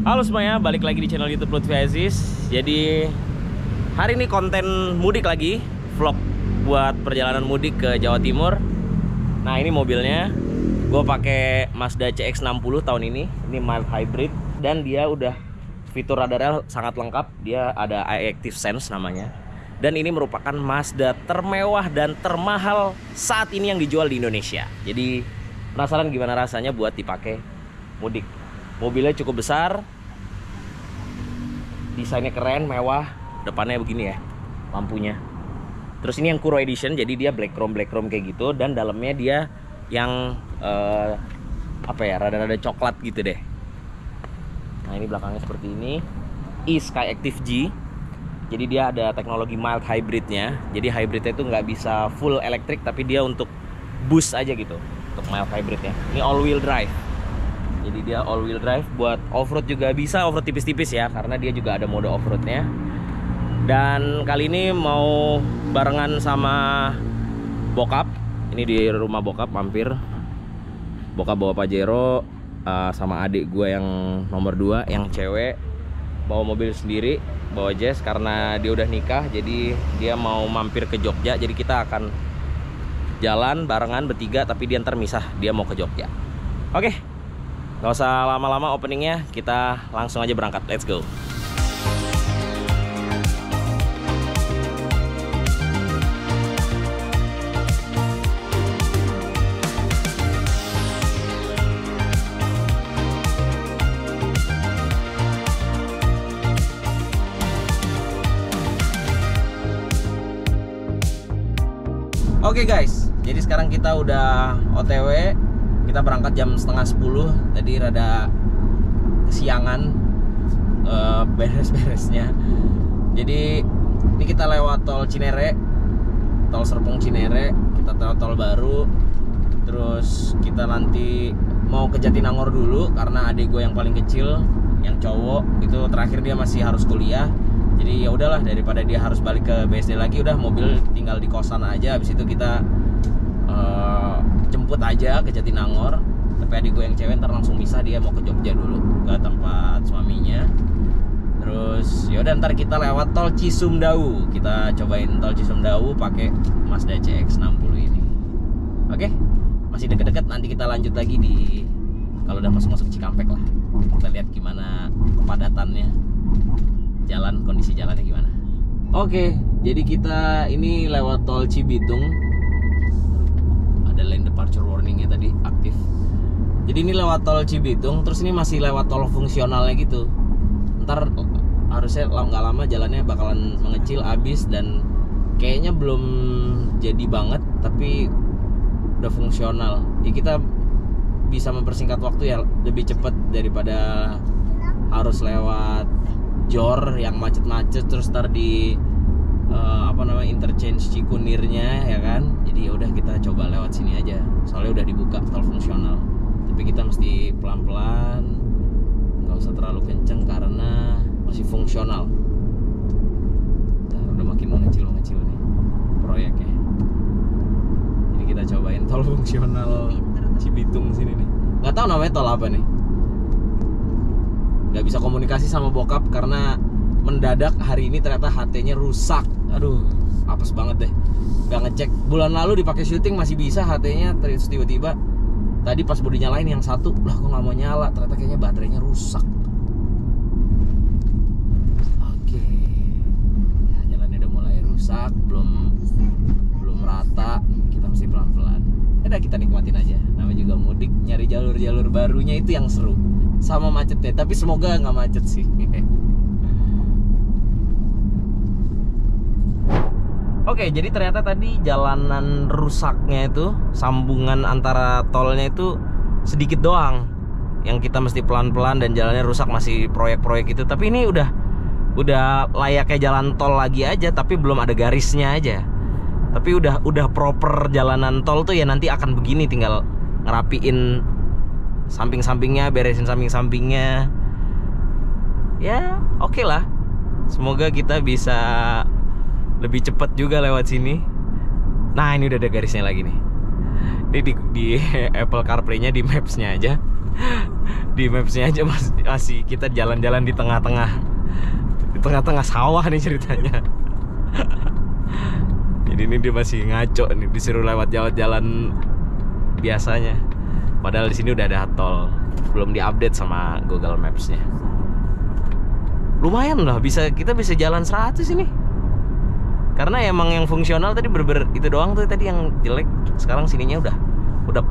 Halo semuanya, balik lagi di channel YouTube Lutfi Aziz. Jadi hari ini konten mudik lagi, vlog buat perjalanan mudik ke Jawa Timur. Nah ini mobilnya, gue pakai Mazda CX-60 tahun ini mild hybrid dan dia udah fitur radarnya sangat lengkap. Dia ada iActive Sense namanya. Dan ini merupakan Mazda termewah dan termahal saat ini yang dijual di Indonesia. Jadi penasaran gimana rasanya buat dipakai mudik. Mobilnya cukup besar, desainnya keren, mewah, depannya begini ya lampunya. Terus ini yang Kuro Edition, jadi dia black chrome kayak gitu, dan dalamnya dia yang apa ya, rada-rada coklat gitu deh. Nah ini belakangnya seperti ini, eSkyActiv G. Jadi dia ada teknologi mild hybridnya. Jadi hybridnya itu nggak bisa full elektrik, tapi dia untuk boost aja gitu, untuk mild hybridnya. Ini all wheel drive. Jadi dia all wheel drive, buat off-road juga bisa, off-road tipis-tipis ya, karena dia juga ada mode off-roadnya. Dan kali ini mau barengan sama bokap. Ini di rumah bokap mampir. Bokap bawa Pajero, sama adik gue yang nomor 2, yang cewek, bawa mobil sendiri, bawa Jazz karena dia udah nikah. Jadi dia mau mampir ke Jogja. Jadi kita akan jalan barengan bertiga, tapi dia ntar misah, dia mau ke Jogja. Oke. Gak usah lama-lama openingnya, kita langsung aja berangkat. Let's go. Oke guys, jadi sekarang kita udah OTW. Kita berangkat jam setengah 10. Tadi rada kesiangan beres-beresnya. Jadi ini kita lewat tol Cinere, tol Serpong Cinere. Kita tol baru. Terus kita nanti mau ke Jatinangor dulu, karena adik gue yang paling kecil, yang cowok itu terakhir dia masih harus kuliah. Jadi ya udahlah, daripada dia harus balik ke BSD lagi, udah mobil tinggal di kosan aja. Habis itu kita jemput aja ke Jatinangor. Tapi adik gue yang cewek ntar langsung misah, dia mau ke Jogja dulu ke tempat suaminya. Terus yaudah ntar kita lewat tol Cisumdawu. Kita cobain tol Cisumdawu pakai Mazda CX-60 ini. Oke, masih deket-deket. Nanti kita lanjut lagi di kalau udah masuk Cikampek lah. Kita lihat gimana kepadatannya, jalan, kondisi jalannya gimana. Oke, jadi kita ini lewat tol Cibitung. Ada lane departure warningnya tadi aktif. Jadi ini lewat tol Cibitung, terus ini masih lewat tol fungsionalnya gitu. Ntar harusnya nggak lama jalannya bakalan mengecil abis, dan kayaknya belum jadi banget, tapi udah fungsional. Ya kita bisa mempersingkat waktu ya, lebih cepat daripada harus lewat Jor yang macet-macet, terus ntar di interchange Cikunirnya ya kan. Jadi ya udah kita coba lewat sini aja, soalnya udah dibuka tol fungsional. Tapi kita mesti pelan-pelan, nggak usah terlalu kenceng karena masih fungsional. Nah, udah makin mengecil nih proyeknya. Jadi kita cobain tol fungsional Cibitung sini nih. Nggak tahu namanya tol apa nih. Nggak bisa komunikasi sama bokap karena mendadak hari ini ternyata HT-nya rusak. Aduh, apes banget deh. Gak ngecek. Bulan lalu dipakai syuting masih bisa HT-nya, terus tiba-tiba tadi pas baru dinyalain yang satu, lah kok nggak mau nyala? Ternyata kayaknya baterainya rusak. Oke. Ya, jalannya udah mulai rusak, belum rata. Kita mesti pelan-pelan. Udah kita nikmatin aja. Namanya juga mudik, nyari jalur-jalur barunya itu yang seru. Sama macetnya, tapi semoga nggak macet sih. Oke, jadi ternyata tadi jalanan rusaknya itu, sambungan antara tolnya itu sedikit doang yang kita mesti pelan-pelan, dan jalannya rusak, masih proyek-proyek itu. Tapi ini udah layaknya jalan tol lagi aja, tapi belum ada garisnya aja. Tapi udah proper jalanan tol tuh ya, nanti akan begini, tinggal ngerapiin samping-sampingnya, beresin samping-sampingnya. Ya, oke lah. Semoga kita bisa lebih cepat juga lewat sini. Nah ini udah ada garisnya lagi nih. Ini di Apple CarPlay-nya, di Maps-nya aja Di mapsnya aja masih kita jalan-jalan di tengah-tengah sawah nih ceritanya. Jadi ini dia masih ngaco nih, disuruh lewat jalan biasanya. Padahal di sini udah ada tol, belum diupdate sama Google Maps-nya. Lumayan lah, kita bisa jalan 100 ini. Karena emang yang fungsional tadi itu doang tuh tadi yang jelek. Sekarang sininya udah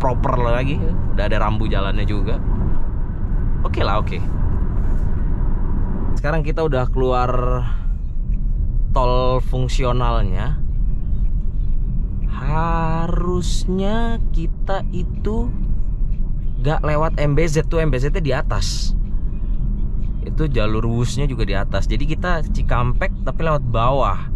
proper lagi, udah ada rambu jalannya juga. Oke lah, oke. Sekarang kita udah keluar tol fungsionalnya. Harusnya kita itu gak lewat MBZ tuh, MBZ-nya di atas. Itu jalur wusnya juga di atas. Jadi kita Cikampek tapi lewat bawah.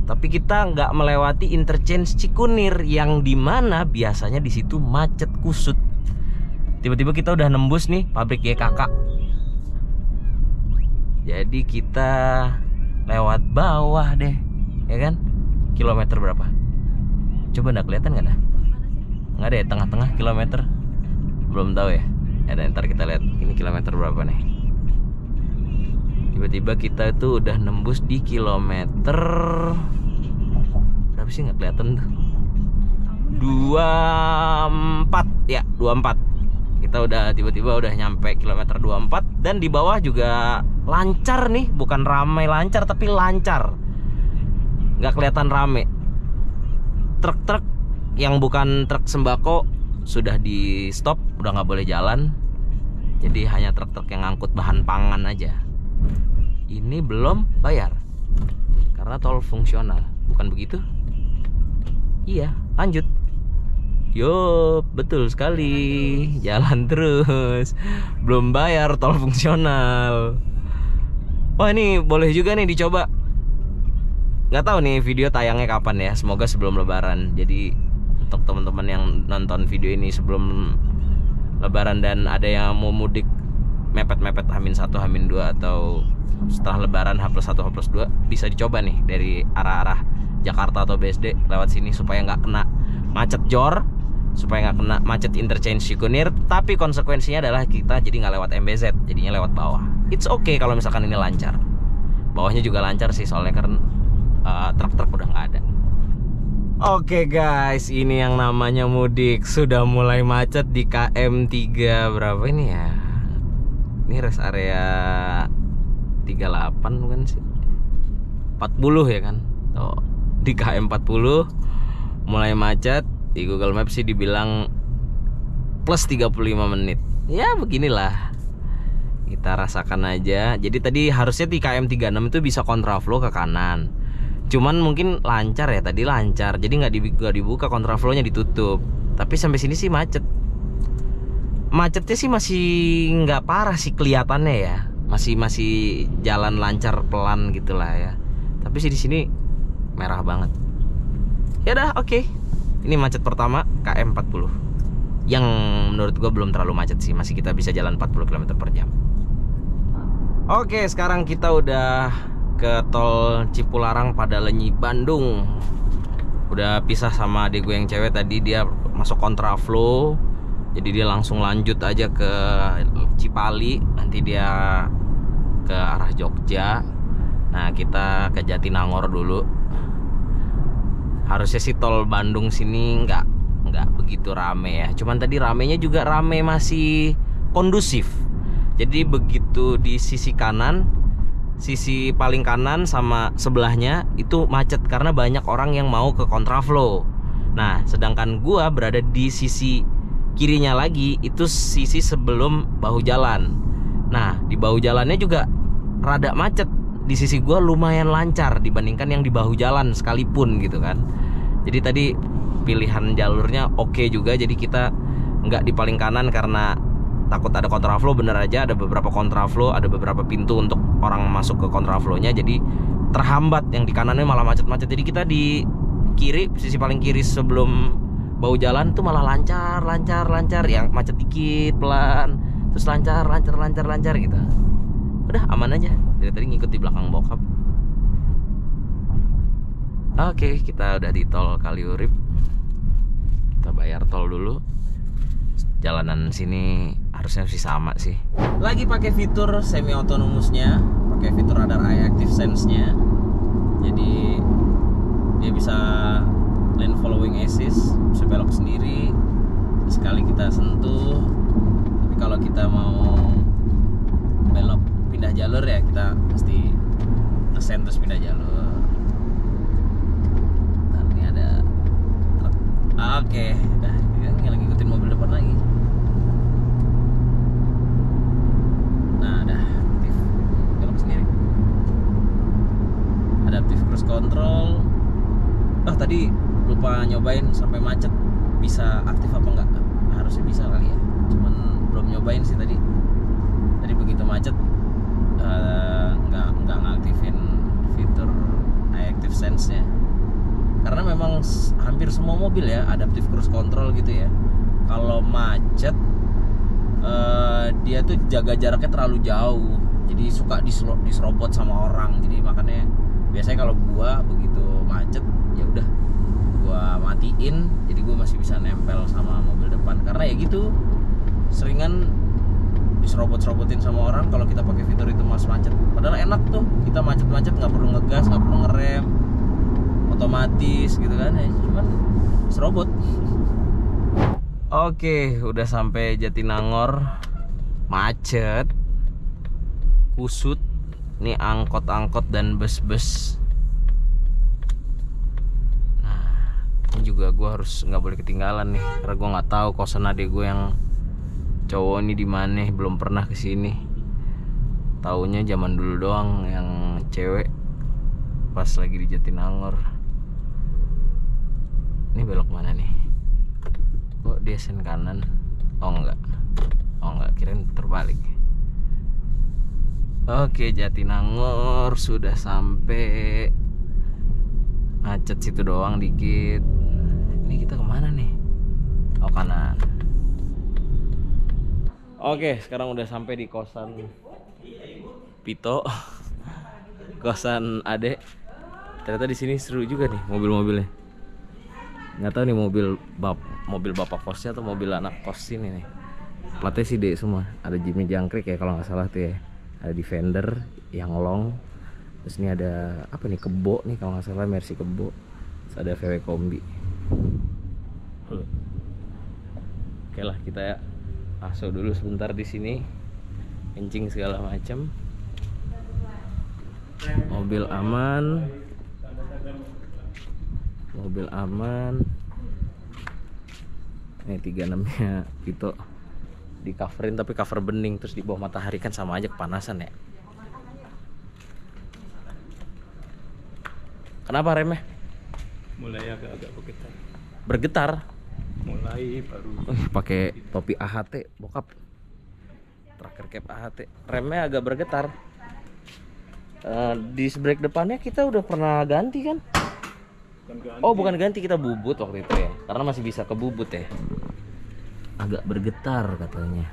Tapi kita nggak melewati interchange Cikunir yang dimana biasanya di situ macet kusut. Tiba-tiba kita udah nembus nih pabrik YKK. Jadi kita lewat bawah deh, ya kan? Kilometer berapa? Coba nggak kelihatan nggak dah? Nggak ada ya, tengah-tengah kilometer. Belum tahu ya. Ya, ntar kita lihat ini kilometer berapa nih. Tiba-tiba kita tuh udah nembus di kilometer berapa sih, nggak kelihatan tuh. 24 ya, 24. Kita udah tiba-tiba udah nyampe kilometer 24 dan di bawah juga lancar nih, bukan ramai lancar tapi lancar. Nggak kelihatan rame. Truk-truk yang bukan truk sembako sudah di stop, udah nggak boleh jalan. Jadi hanya truk-truk yang ngangkut bahan pangan aja. Ini belum bayar karena tol fungsional, bukan begitu? Iya, lanjut. Yup, betul sekali. Jalan terus. Belum bayar tol fungsional. Wah, ini boleh juga nih dicoba. Nggak tahu nih video tayangnya kapan ya. Semoga sebelum lebaran. Jadi untuk teman-teman yang nonton video ini sebelum lebaran dan ada yang mau mudik mepet-mepet H-1, H-2 atau setelah lebaran H+1, H+2, bisa dicoba nih dari arah-arah Jakarta atau BSD lewat sini supaya nggak kena macet jor, supaya nggak kena macet interchange Cikunir. Tapi konsekuensinya adalah kita jadi nggak lewat MBZ, jadinya lewat bawah. It's okay kalau misalkan ini lancar. Bawahnya juga lancar sih soalnya karena truk-truk udah nggak ada. Oke guys, ini yang namanya mudik sudah mulai macet di KM 3 berapa ini ya? Ini rest area 38 bukan sih? 40 ya kan? Tuh, di KM 40 mulai macet. Di Google Maps sih dibilang plus 35 menit. Ya beginilah, kita rasakan aja. Jadi tadi harusnya di KM 36 itu bisa kontraflow ke kanan. Cuman mungkin lancar ya, tadi lancar. Jadi nggak dibuka, kontraflownya ditutup. Tapi sampai sini sih macet. Macetnya sih masih nggak parah sih kelihatannya ya. Masih jalan lancar pelan gitulah ya. Tapi sih di sini merah banget. Ya udah, oke. Ini macet pertama KM 40. Yang menurut gue belum terlalu macet sih, masih kita bisa jalan 40 km per jam. Oke, sekarang kita udah ke tol Cipularang Padalenyi Bandung. Udah pisah sama adik gue yang cewek tadi, dia masuk kontraflow. Jadi dia langsung lanjut aja ke Cipali, nanti dia ke arah Jogja. Nah, kita ke Jatinangor dulu. Harusnya sih tol Bandung sini nggak begitu rame ya. Cuman tadi ramenya juga rame, masih kondusif. Jadi begitu di sisi kanan, sisi paling kanan sama sebelahnya itu macet karena banyak orang yang mau ke kontraflow. Nah, sedangkan gua berada di sisi kirinya lagi, itu sisi sebelum bahu jalan. Nah, di bahu jalannya juga rada macet. Di sisi gua lumayan lancar dibandingkan yang di bahu jalan sekalipun gitu kan. Jadi tadi pilihan jalurnya oke juga. Jadi kita nggak di paling kanan karena takut ada kontraflow. Bener aja ada beberapa kontraflow, ada beberapa pintu untuk orang masuk ke kontraflownya. Jadi terhambat, yang di kanannya malah macet-macet. Jadi kita di kiri, sisi paling kiri sebelum bahu jalan tuh malah lancar. Yang macet dikit pelan, terus lancar gitu. Udah aman aja. Dari tadi ngikut di belakang bokap. Oke, kita udah di tol Kaliurip. Kita bayar tol dulu. Jalanan sini harusnya sih sama sih. Lagi pakai fitur semi autonomousnya, pakai fitur radar eye active sense-nya. Jadi dia bisa lane following assist, bisa belok sendiri sekali kita sentuh. Tapi kalau kita mau belok pindah jalur ya kita mesti ngesen terus pindah jalur. Nah, ini ada truk. Oke, dah ini lagi ngikutin mobil depan lagi. Nah, dah aktif belok sendiri. Adaptive cruise control. Tadi lupa nyobain sampai macet bisa aktif apa enggak? Harusnya bisa kali ya. Cuman belum nyobain sih tadi. Tadi begitu macet nggak ngaktifin fitur eye active sense-nya. Karena memang hampir semua mobil ya adaptive cruise control gitu ya. Kalau macet dia tuh jaga jaraknya terlalu jauh. Jadi suka diserobot sama orang. Jadi makanya biasanya kalau gua begitu macet ya udah gua matiin, jadi gua masih bisa nempel sama mobil depan. Karena ya gitu, seringan diserobot-serobotin sama orang kalau kita pakai fitur itu mas macet. Padahal enak tuh, kita macet-macet nggak perlu ngegas, nggak perlu ngerem, otomatis gitu kan ya, cuman serobot. Oke, udah sampai Jatinangor, macet, kusut. Ini angkot-angkot dan bus-bus. Nah, ini juga gue harus nggak boleh ketinggalan nih, karena gue nggak tahu kosan adik gue yang cowok ini di mana, belum pernah kesini. Taunya zaman dulu doang yang cewek pas lagi di Jatinangor. Ini belok mana nih? Kok dia sen kanan? Oh enggak, kirain terbalik. Oke, Jatinangor sudah sampai. Macet situ doang dikit. Ini kita kemana nih? Oh, kanan. Oke, sekarang udah sampai di kosan Pito, kosan Ade. Ternyata di sini seru juga nih mobil-mobilnya. Nggak tahu nih mobil bapak kosnya atau mobil anak kos sini nih. Platnya sih D semua. Ada Jimny Jangkrik ya kalau nggak salah tuh ya. Ada Defender yang long. Terus ini ada apa nih, Kebo nih kalau nggak salah, Mercy Kebo. Terus ada VW Kombi. Oke lah, kita aso dulu sebentar di sini, kencing segala macam. Mobil aman, Ini 36-nya Pito di coverin, tapi cover bening, terus di bawah matahari kan sama aja kepanasan ya. Kenapa remnya? Mulai agak-agak bergetar. Bergetar? Mulai baru. Pakai topi AHT, bokap. Tracker cap AHT. Remnya agak bergetar. Disc brake depannya kita udah pernah ganti kan? Oh, bukan ganti, kita bubut waktu itu ya. Karena masih bisa kebubut ya. Agak bergetar katanya.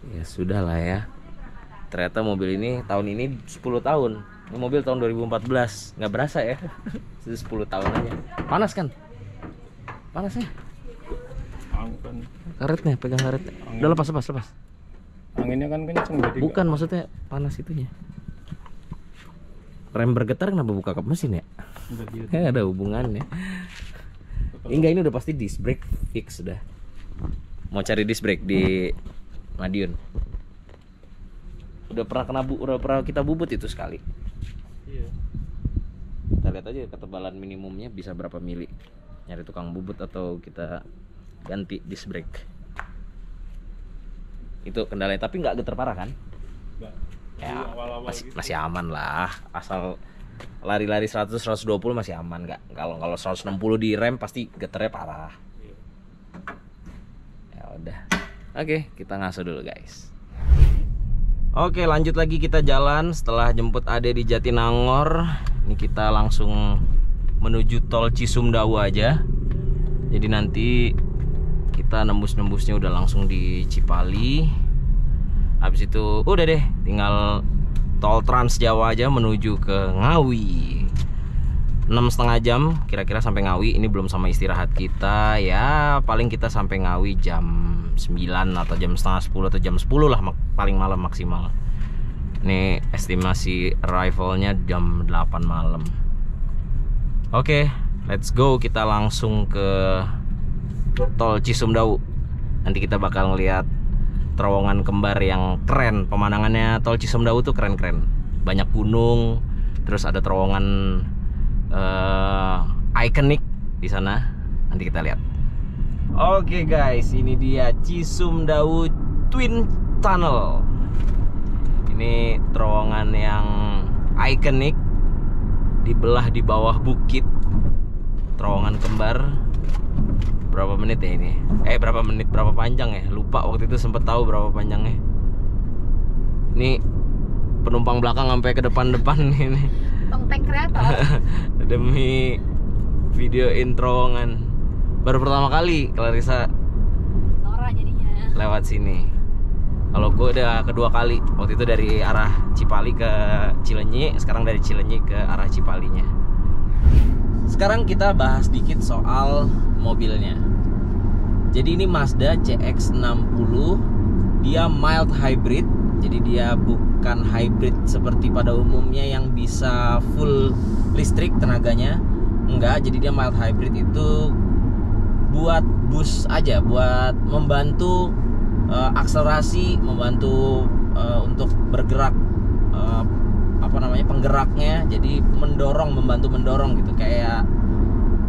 Ya sudah lah ya. Ternyata mobil ini tahun ini 10 tahun. Ini mobil tahun 2014. Nggak berasa ya. Sudah 10 tahun aja. Panas kan? Panasnya. Angin. Karetnya, pegang karetnya. Udah lepas. Anginnya kan kenceng jadi. Bukan, maksudnya panas itunya. Rem bergetar kenapa buka kap mesin ya? Ada hubungannya. Enggak, ini udah pasti disc brake fix sudah. Mau cari disc brake di Madiun. Udah pernah kita bubut itu sekali. Iya. Kita lihat aja ketebalan minimumnya bisa berapa mili. Nyari tukang bubut atau kita ganti disc brake. Itu kendalanya, tapi nggak getar parah kan? Enggak. Ya, Gitu. masih aman lah. Asal lari-lari 100-120 masih aman. Nggak, kalau 160 di rem pasti getarnya parah. Iya. Ya udah. Oke, kita ngaso dulu guys. Oke, lanjut lagi kita jalan setelah jemput Ade di Jatinangor. Ini kita langsung menuju tol Cisumdawu aja. Jadi nanti kita nembus-nembusnya udah langsung di Cipali. Habis itu udah deh, tinggal tol Trans Jawa aja menuju ke Ngawi. 6,5 jam kira-kira sampai Ngawi. Ini belum sama istirahat kita. Ya paling kita sampai Ngawi jam 9 atau jam setengah 10 atau jam 10 lah paling malam maksimal. Ini estimasi arrivalnya jam 8 malam. Oke, let's go. Kita langsung ke tol Cisumdawu. Nanti kita bakal ngeliat terowongan kembar yang keren. Pemandangannya tol Cisumdawu tuh keren-keren. Banyak gunung, terus ada terowongan ikonik di sana. Nanti kita lihat. Oke guys, ini dia Cisumdawu Twin Tunnel. Ini terowongan yang ikonik, dibelah di bawah bukit. Terowongan kembar. Berapa menit ya ini? Berapa panjang ya? Lupa waktu itu sempet tahu berapa panjangnya. Ini penumpang belakang sampai ke depan-depan ini. Tongteng kreator. Demi videoin terowongan. Baru pertama kali Clarissa Nora jadinya lewat sini. Kalau gue udah kedua kali. Waktu itu dari arah Cipali ke Cilenyi, sekarang dari Cilenyi ke arah Cipalinya. Sekarang kita bahas dikit soal mobilnya. Jadi ini Mazda CX-60. Dia mild hybrid. Jadi dia bukan hybrid seperti pada umumnya yang bisa full listrik tenaganya. Enggak, jadi dia mild hybrid itu buat boost aja, buat membantu akselerasi, membantu untuk bergerak penggeraknya. Jadi membantu mendorong gitu. Kayak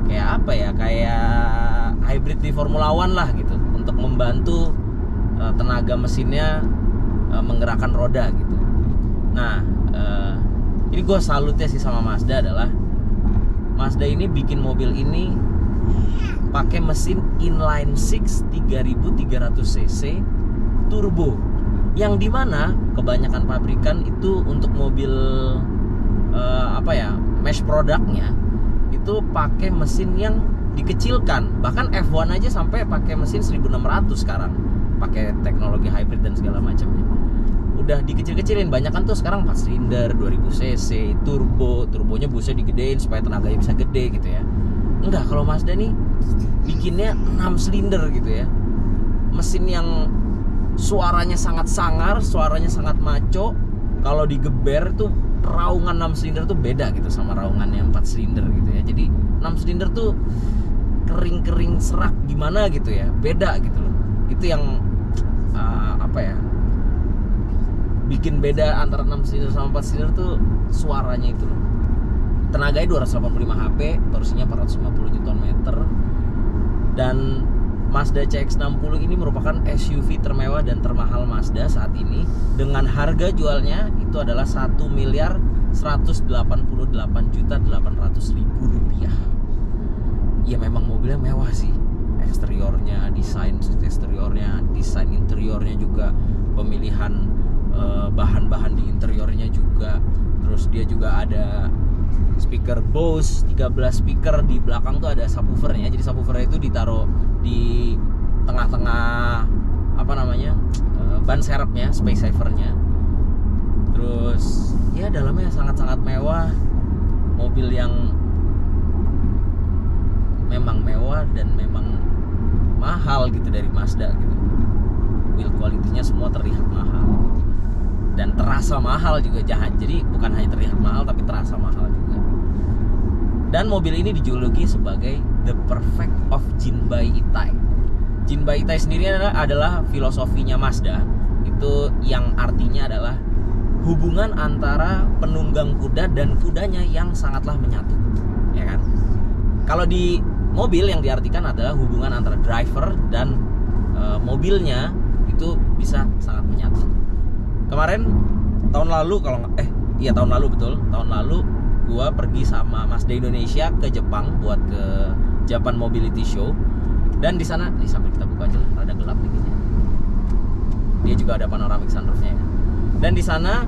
apa ya? Kayak hybrid di Formula One lah gitu, untuk membantu tenaga mesinnya menggerakkan roda gitu. Nah, ini gue salutnya sih sama Mazda adalah Mazda ini bikin mobil ini pakai mesin inline 6 3300 cc turbo, yang dimana kebanyakan pabrikan itu untuk mobil mass produknya itu pakai mesin yang dikecilkan. Bahkan F1 aja sampai pakai mesin 1600 sekarang, pakai teknologi hybrid dan segala macamnya. Udah dikecil-kecilin. Banyak kan tuh sekarang 4 silinder 2000 cc turbonya busnya digedein supaya tenaganya bisa gede gitu ya. Enggak, kalau Mazda nih bikinnya 6 silinder gitu ya. Mesin yang suaranya sangat sangar, suaranya sangat maco. Kalau digeber tuh raungan 6 silinder tuh beda gitu sama raungan yang 4 silinder gitu ya. Jadi 6 silinder tuh kering-kering serak gimana gitu ya, beda gitu loh. Itu yang bikin beda antara 6 silinder sama 4 silinder tuh suaranya itu loh. Tenaganya 285 HP, torsinya 450 Nm. Dan Mazda CX-60 ini merupakan SUV termewah dan termahal Mazda saat ini, dengan harga jualnya itu adalah 1.188.800.000 rupiah. Ya memang mobilnya mewah sih. Eksteriornya, desain interiornya juga, pemilihan bahan-bahan di interiornya juga. Terus dia juga ada speaker Bose 13 speaker, di belakang tuh ada subwoofernya. Jadi subwoofernya itu ditaruh di tengah-tengah ban serepnya, space savernya. Terus ya dalamnya sangat-sangat mewah. Mobil yang memang mewah dan memang mahal gitu dari Mazda gitu. Build quality-nya semua terlihat mahal dan terasa mahal juga. Jadi bukan hanya terlihat mahal tapi terasa mahal juga. Dan mobil ini dijuluki sebagai the perfect of Jinbei Itai. Jinbei Itai sendiri adalah filosofinya Mazda. Itu yang artinya adalah hubungan antara penunggang kuda dan kudanya yang sangatlah menyatu, ya kan? Kalau di mobil yang diartikan adalah hubungan antara driver dan mobilnya itu bisa sangat menyatu. Kemarin tahun lalu tahun lalu gua pergi sama Mazda Indonesia ke Jepang buat ke Japan Mobility Show. Dan di sana, sambil kita buka aja lah, rada gelap nih kayaknya. Dia juga ada panoramic sunroofnya ya. Dan di sana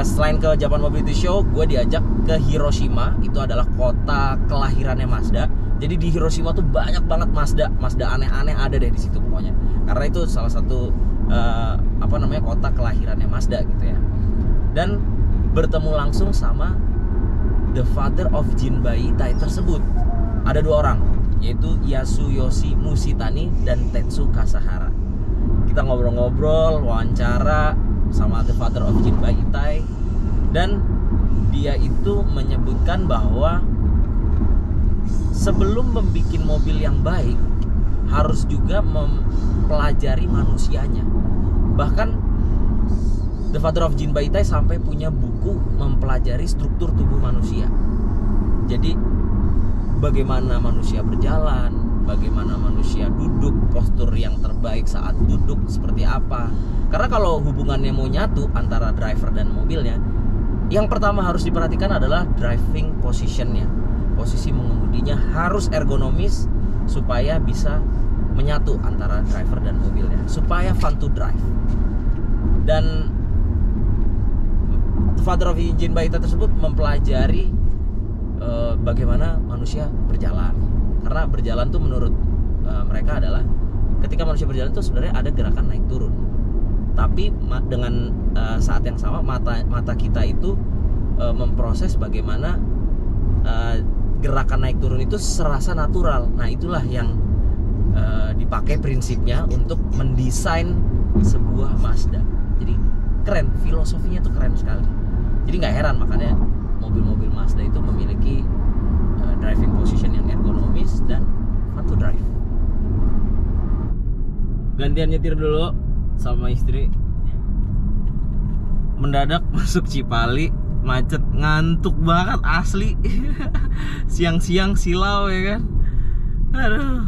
selain ke Japan Mobility Show, gue diajak ke Hiroshima. Itu adalah kota kelahirannya Mazda. Jadi di Hiroshima tuh banyak banget Mazda aneh-aneh ada deh di situ pokoknya. Karena itu salah satu kota kelahirannya Mazda gitu ya. Dan bertemu langsung sama the father of Jinbai Tai tersebut. Ada 2 orang, yaitu Yasuyoshi Mushitani dan Tetsu Kasahara. Kita ngobrol-ngobrol, wawancara sama the father of Jinbai Tai, dan dia itu menyebutkan bahwa sebelum membuat mobil yang baik harus juga mempelajari manusianya. Bahkan the father of Jinbai Tai sampai punya buku mempelajari struktur tubuh manusia. Jadi bagaimana manusia berjalan, bagaimana manusia duduk, postur yang terbaik saat duduk seperti apa. Karena kalau hubungannya mau nyatu antara driver dan mobilnya, yang pertama harus diperhatikan adalah driving positionnya. Posisi mengemudinya harus ergonomis supaya bisa menyatu antara driver dan mobilnya, supaya fun to drive. Dan father of Jinbai Tai tersebut mempelajari bagaimana manusia berjalan. Karena berjalan tuh menurut mereka adalah ketika manusia berjalan tuh sebenarnya ada gerakan naik turun. Tapi dengan saat yang sama mata kita itu memproses bagaimana gerakan naik turun itu serasa natural. Nah, itulah yang dipakai prinsipnya untuk mendesain sebuah Mazda. Jadi keren, filosofinya tuh keren sekali. Jadi nggak heran makanya mobil-mobil Mazda itu memiliki driving position yang ergonomis dan fun to drive. Gantian nyetir dulu sama istri. Mendadak masuk Cipali, macet, ngantuk banget asli. Siang-siang silau ya kan. Aduh.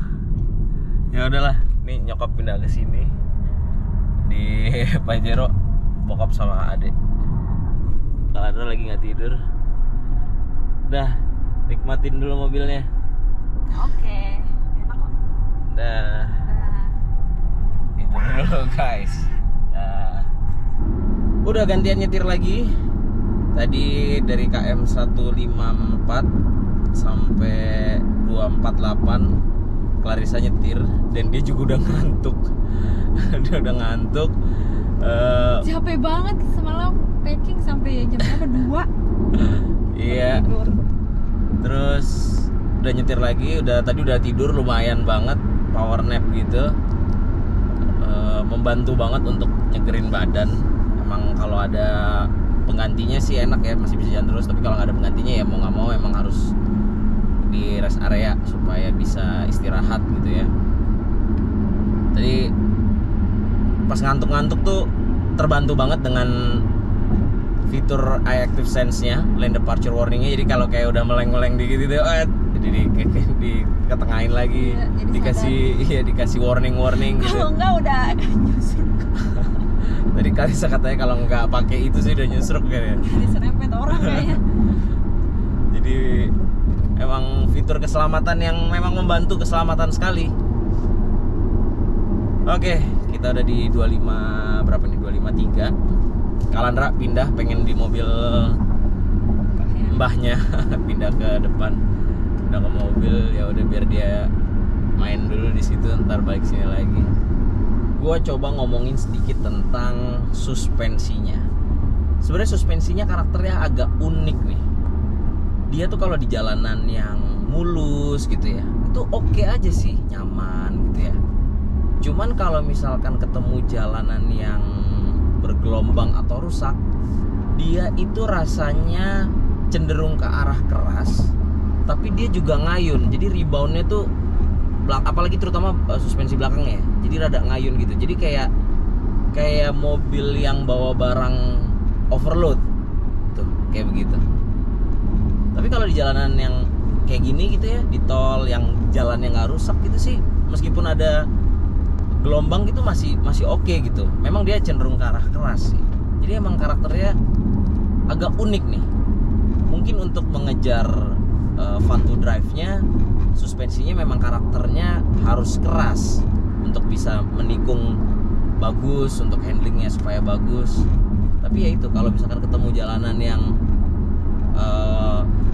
Ya udahlah, nih nyokap pindah ke sini. Di Pajero bokap sama adek. Karena lagi nggak tidur. Dah, nikmatin dulu mobilnya. Oke, enak kok. Dah. Tidur dulu guys. Dah. Udah gantian nyetir lagi. Tadi dari KM 154 sampai 248 Clarissa nyetir dan dia juga udah ngantuk. Dia udah ngantuk. Capek banget semalam packing sampai jam berapa? 2. Iya. Tidur. Terus udah nyetir lagi, tadi udah tidur lumayan banget, power nap gitu. Membantu banget untuk nyegerin badan. Emang kalau ada penggantinya sih enak ya, masih bisa jalan terus. Tapi kalau nggak ada penggantinya ya mau nggak mau emang harus di rest area supaya bisa istirahat gitu ya. Tadi pas ngantuk-ngantuk tuh terbantu banget dengan fitur iActive Sense-nya, lane departure warning-nya. Jadi kalau kayak udah meleng-meleng dikit gitu, jadi diketengahin lagi, ya, dikasih warning gitu. Kalau enggak udah nyusruk. Tadi Clarissa katanya kalau nggak pakai itu sih udah nyusruk kan ya. Diserempet orang kayaknya. Jadi emang fitur keselamatan yang memang membantu keselamatan sekali. Oke, kita udah di 25 berapa nih? 253. Kalandra pindah pengen di mobil mbahnya pindah ke depan, pindah ke mobil. Ya udah biar dia main dulu di situ, ntar balik sini lagi. Gua coba ngomongin sedikit tentang suspensinya. Sebenarnya suspensinya karakternya agak unik nih. Dia tuh kalau di jalanan yang mulus gitu ya, itu oke aja sih, nyaman gitu ya. Cuman kalau misalkan ketemu jalanan yang bergelombang atau rusak, dia itu rasanya cenderung ke arah keras, tapi dia juga ngayun. Jadi reboundnya tuh, apalagi terutama suspensi belakangnya, jadi rada ngayun gitu. Jadi kayak mobil yang bawa barang overload, tuh kayak begitu. Tapi kalau di jalanan yang kayak gini gitu ya, di tol yang jalannya nggak rusak gitu sih, meskipun ada gelombang gitu masih oke gitu. Memang dia cenderung ke arah keras sih. Jadi emang karakternya agak unik nih. Mungkin untuk mengejar fun to drive-nya, suspensinya memang karakternya harus keras untuk bisa menikung bagus, untuk handlingnya supaya bagus. Tapi ya itu, kalau misalkan ketemu jalanan yang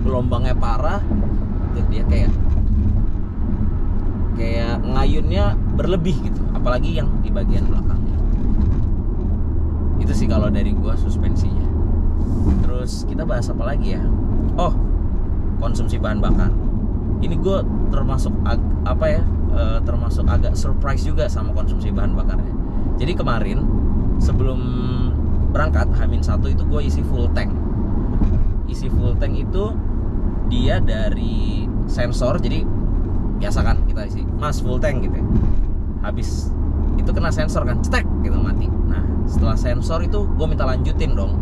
gelombangnya parah, tuh dia kayak ngayunnya berlebih gitu, apalagi yang di bagian belakangnya. Itu sih kalau dari gua suspensinya. Terus kita bahas apa lagi ya? Oh, konsumsi bahan bakar. Ini gue termasuk termasuk agak surprise juga sama konsumsi bahan bakarnya. Jadi kemarin sebelum berangkat H-1 itu gue isi full tank. Isi full tank itu dia dari sensor, jadi biasa kan kita isi, mas full tank gitu ya. Habis itu kena sensor kan, cetek gitu mati. Nah setelah sensor itu gue minta lanjutin dong.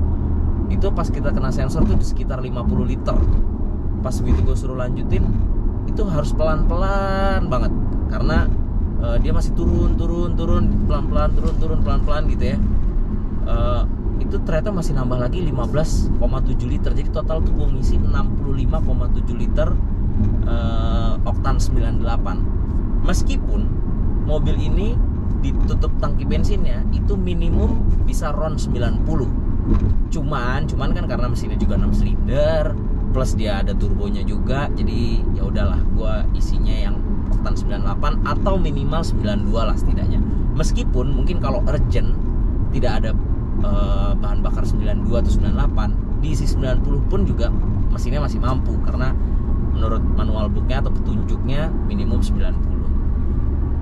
Itu pas kita kena sensor tuh sekitar 50 liter. Pas begitu gue suruh lanjutin, itu harus pelan-pelan banget karena dia masih turun pelan-pelan, turun pelan-pelan gitu ya. Itu ternyata masih nambah lagi 15,7 liter. Jadi total tuh gue ngisi 65,7 liter oktan 98. Meskipun mobil ini ditutup tangki bensinnya itu minimum bisa RON 90. Cuman kan karena mesinnya juga 6 silinder plus dia ada turbonya juga, jadi ya udahlah gua isinya yang oktan 98 atau minimal 92 lah setidaknya. Meskipun mungkin kalau urgent tidak ada bahan bakar 92 atau 98, diisi 90 pun juga mesinnya masih mampu karena menurut manual booknya atau petunjuknya minimum 90.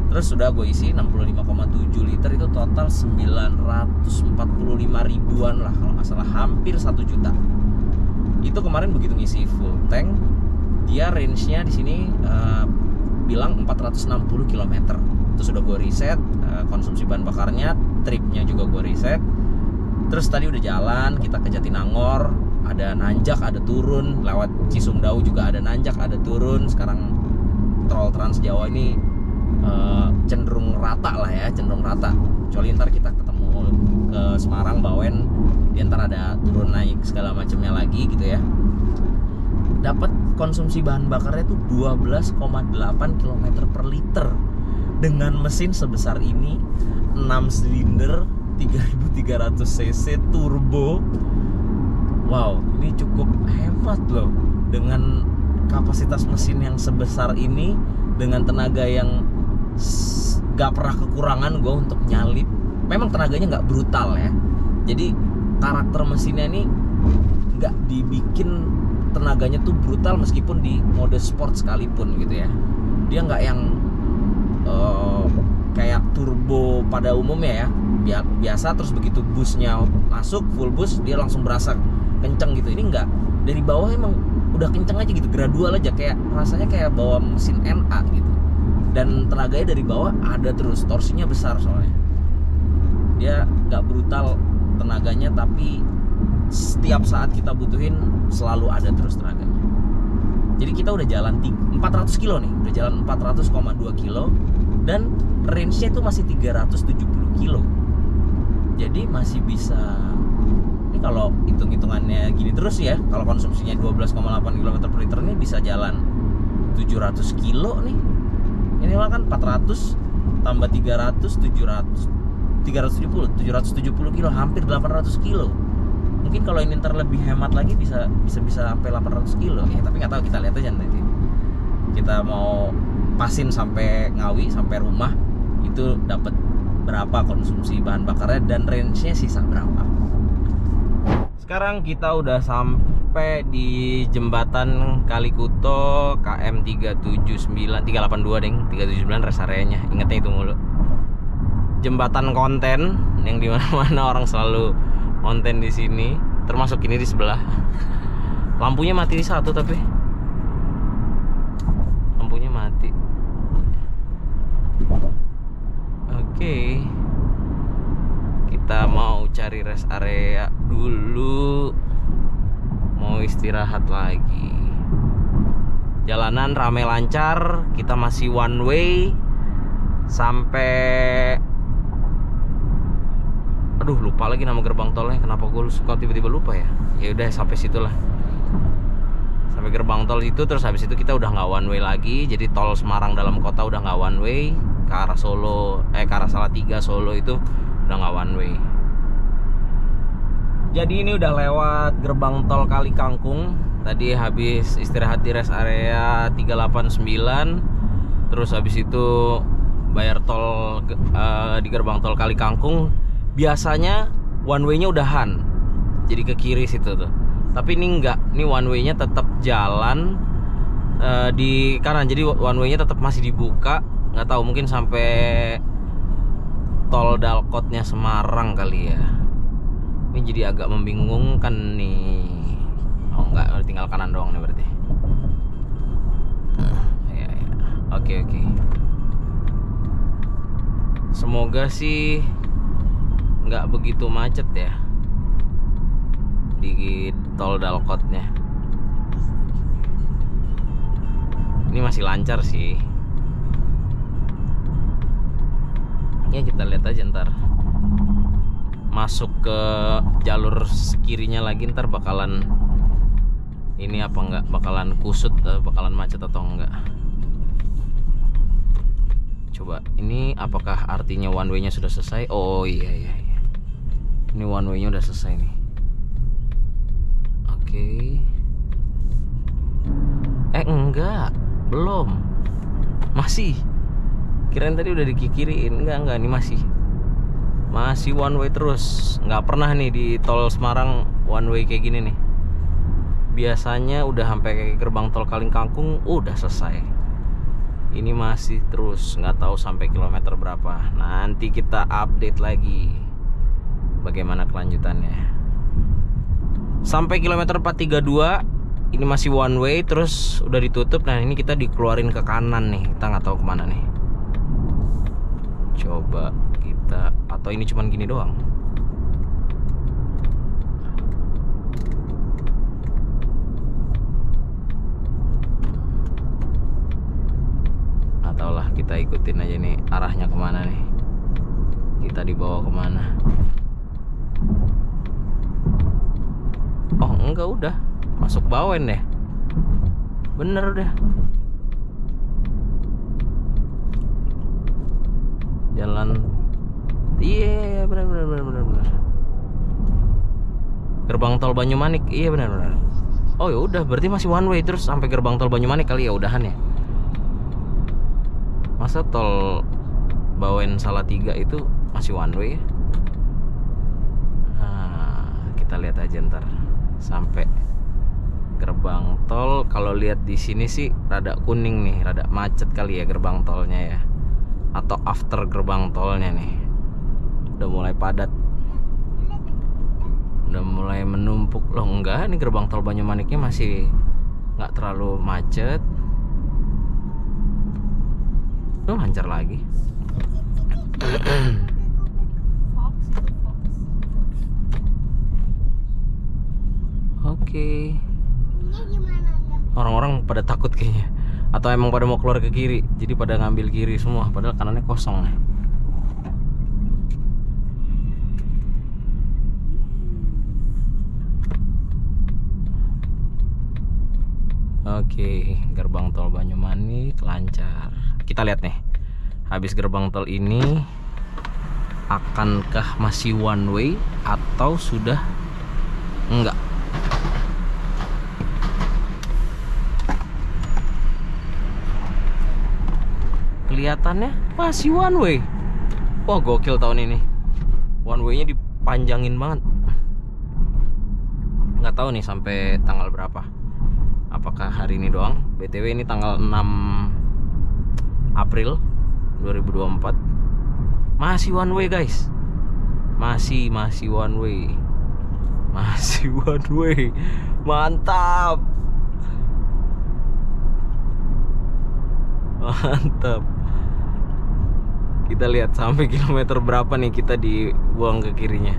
Terus sudah gue isi 65,7 liter, itu total 945 ribuan lah kalau nggak salah, hampir 1 juta. Itu kemarin begitu ngisi full tank, dia range-nya di sini bilang 460 km. Itu sudah gue reset konsumsi bahan bakarnya, tripnya juga gue reset. Terus tadi udah jalan, kita ke Jatinangor, ada nanjak, ada turun, lewat Cisumdawu juga ada nanjak, ada turun. Sekarang tol Trans Jawa ini cenderung rata lah ya, cenderung rata. Kecuali ntar kita ketemu ke Semarang, Bawen, di ntar ada turun naik segala macamnya lagi gitu ya. Dapat konsumsi bahan bakarnya tuh 12,8 km per liter dengan mesin sebesar ini, 6 silinder 3300 cc turbo. Wow, ini cukup hebat loh. Dengan kapasitas mesin yang sebesar ini, dengan tenaga yang gak pernah kekurangan gue untuk nyalip. Memang tenaganya gak brutal ya, jadi karakter mesinnya ini gak dibikin tenaganya tuh brutal meskipun di mode sport sekalipun gitu ya. Dia gak yang kayak turbo pada umumnya ya, biasa terus begitu busnya masuk full bus dia langsung berasa kenceng gitu. Ini enggak, dari bawah emang udah kenceng aja gitu, gradual aja, kayak rasanya kayak bawa mesin NA gitu. Dan tenaganya dari bawah ada terus, torsinya besar soalnya. Dia nggak brutal tenaganya, tapi setiap saat kita butuhin selalu ada terus tenaganya. Jadi kita udah jalan 400 kilo nih, udah jalan 400,2 kilo dan range-nya itu masih 370 kilo. Jadi masih bisa, ini kalau hitung-hitungannya gini terus ya, kalau konsumsinya 12,8 km per liter ini bisa jalan 700 kilo nih. Ini mah kan 400 tambah 300, 770 kilo, hampir 800 kilo. Mungkin kalau ini ntar lebih hemat lagi bisa sampai 800 kilo ya, tapi nggak tahu, kita lihat aja nanti. Kita mau pasin sampai Ngawi, sampai rumah itu dapat berapa konsumsi bahan bakarnya dan range-nya sisa berapa. Sekarang kita udah sampai di jembatan Kalikuto KM 382 deng, 379 rest areanya. Ingatnya itu mulu. Jembatan konten yang dimana-mana orang selalu konten di sini, termasuk ini di sebelah. Lampunya mati di satu, tapi lampunya mati. Oke. Kita mau cari rest area dulu, mau istirahat lagi. Jalanan rame lancar, kita masih one way sampai, aduh lupa lagi nama gerbang tolnya, kenapa gue suka tiba-tiba lupa ya. Ya udah sampai situlah, sampai gerbang tol itu. Terus habis itu kita udah nggak one way lagi, jadi tol Semarang dalam kota udah nggak one way. Ke arah Solo, ke arah Salatiga Solo itu udah nggak one way. Jadi ini udah lewat gerbang tol Kali Kangkung. Tadi habis istirahat di rest area 389. Terus habis itu bayar tol di gerbang tol Kali Kangkung. Biasanya one way-nya udahan, jadi ke kiri situ tuh. Tapi ini enggak, ini one way-nya tetap jalan di kanan, jadi one way-nya tetap masih dibuka. Nggak tahu, mungkin sampai tol Dalkotnya Semarang kali ya. Ini jadi agak membingungkan nih. Oh enggak, tinggal kanan doang nih berarti. Ya, ya. Oke. Semoga sih nggak begitu macet ya di tol Dalkotnya. Ini masih lancar sih. Ya kita lihat aja ntar. Masuk ke jalur kirinya lagi ntar bakalan ini apa enggak, bakalan kusut, bakalan macet atau enggak. Coba ini apakah artinya one way-nya sudah selesai? Oh iya. Ini one way-nya udah selesai nih. Oke. Enggak, belum. Masih. Kirain tadi udah dikikiriin. Enggak, ini masih one way terus. Nggak pernah nih di tol Semarang one way kayak gini nih. Biasanya udah sampai gerbang tol Kalingkangkung udah selesai. Ini masih terus, nggak tahu sampai kilometer berapa. Nanti kita update lagi bagaimana kelanjutannya. Sampai kilometer 432 ini masih one way, terus udah ditutup. Nah ini kita dikeluarin ke kanan nih, kita nggak tahu kemana nih. Coba kita, atau ini cuman gini doang. Atau lah kita ikutin aja nih arahnya kemana nih. Kita dibawa kemana? Oh enggak, udah masuk Bawen deh. Bener udah. Jalan. Iya bener. Gerbang tol Banyumanik. Iya bener. Oh ya udah, berarti masih one way terus sampai gerbang tol Banyumanik kali ya, udahan ya. Masa tol Bawen Salatiga itu masih one way ya? Nah, kita lihat aja ntar sampai gerbang tol. Kalau lihat di sini sih rada kuning nih, rada macet kali ya gerbang tolnya ya. Atau after gerbang tolnya nih udah mulai padat, udah mulai menumpuk. Loh enggak, ini gerbang tol Banyumaniknya masih nggak terlalu macet. Lancar lagi. Oke. Orang-orang pada takut kayaknya, atau emang pada mau keluar ke kiri, jadi pada ngambil kiri semua, padahal kanannya kosong nih. Oke, gerbang tol Banyumanik lancar. Kita lihat nih, habis gerbang tol ini akankah masih one way atau sudah enggak? Kelihatannya masih one way. Wah gokil tahun ini, one way-nya dipanjangin banget. Nggak tahu nih sampai tanggal berapa. Apakah hari ini doang? BTW ini tanggal 6 April 2024. Masih one way guys. Masih one way. Masih one way. Mantap. Mantap. Kita lihat sampai kilometer berapa nih kita dibuang ke kirinya.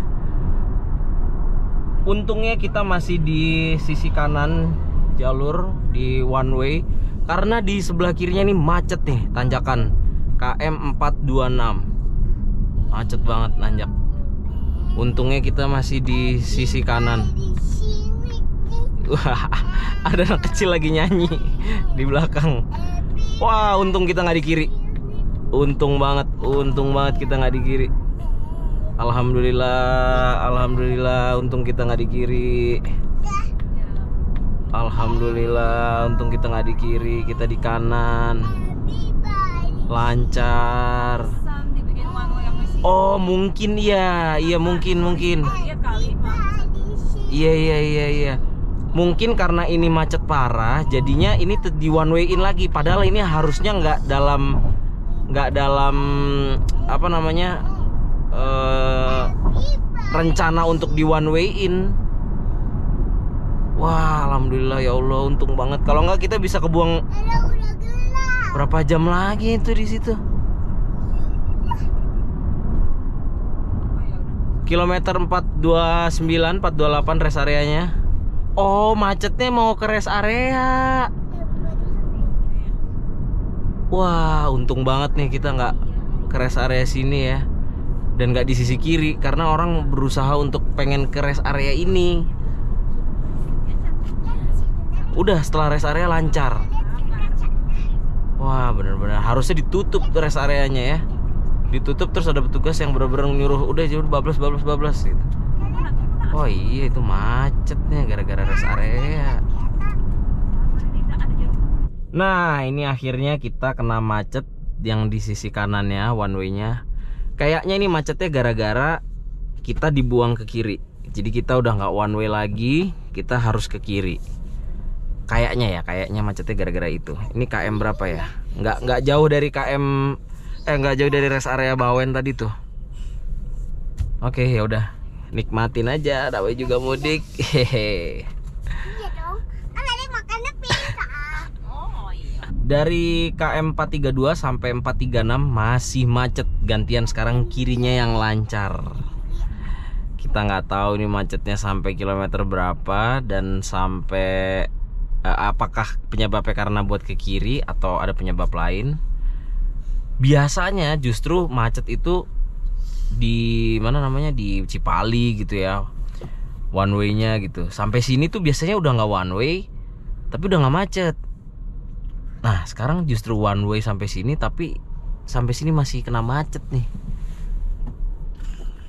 Untungnya kita masih di sisi kanan jalur di one way, karena di sebelah kirinya nih macet nih, tanjakan KM 426. Macet banget nanjak. Untungnya kita masih di sisi kanan. Wah, ada anak kecil lagi nyanyi di belakang. Wah, untung kita nggak di kiri. Untung banget kita nggak di kiri. Alhamdulillah, untung kita nggak di kiri. Alhamdulillah, untung kita nggak di kiri, kita di kanan. Lancar. Oh mungkin ya, iya mungkin. Iya. mungkin karena ini macet parah, jadinya ini di one way in lagi. Padahal ini harusnya nggak dalam apa namanya rencana untuk di one way in. Wah, alhamdulillah ya Allah, untung banget. Kalau nggak kita bisa kebuang berapa jam lagi itu di situ. Kilometer 429, 428 rest areanya. Oh, macetnya mau ke rest area. Wah, untung banget nih kita nggak ke rest area sini ya. Dan nggak di sisi kiri, karena orang berusaha untuk pengen ke rest area ini. Udah setelah rest area lancar. Wah, bener-bener harusnya ditutup tuh rest areanya ya. Ditutup terus ada petugas yang bener-bener nyuruh udah bablas gitu. Oh iya, itu macetnya gara-gara rest area. Nah, ini akhirnya kita kena macet yang di sisi kanannya, one way-nya. Kayaknya ini macetnya gara-gara kita dibuang ke kiri. Jadi kita udah nggak one way lagi, kita harus ke kiri. Kayaknya macetnya gara-gara itu. Ini KM berapa ya? Nggak jauh dari KM, nggak jauh dari rest area Bawen tadi tuh. Oke, ya udah, nikmatin aja. Dawai juga mudik. Hehe. Iya dong, kan ada makannya pizza. Oh iya. Dari KM 432 sampai 436 masih macet. Gantian sekarang kirinya yang lancar. Kita nggak tahu ini macetnya sampai kilometer berapa dan sampai apakah penyebabnya karena buat ke kiri atau ada penyebab lain. Biasanya justru macet itu di mana namanya, di Cipali gitu ya, one way-nya gitu. Sampai sini tuh biasanya udah nggak one way, tapi udah nggak macet. Nah, sekarang justru one way sampai sini, tapi sampai sini masih kena macet nih.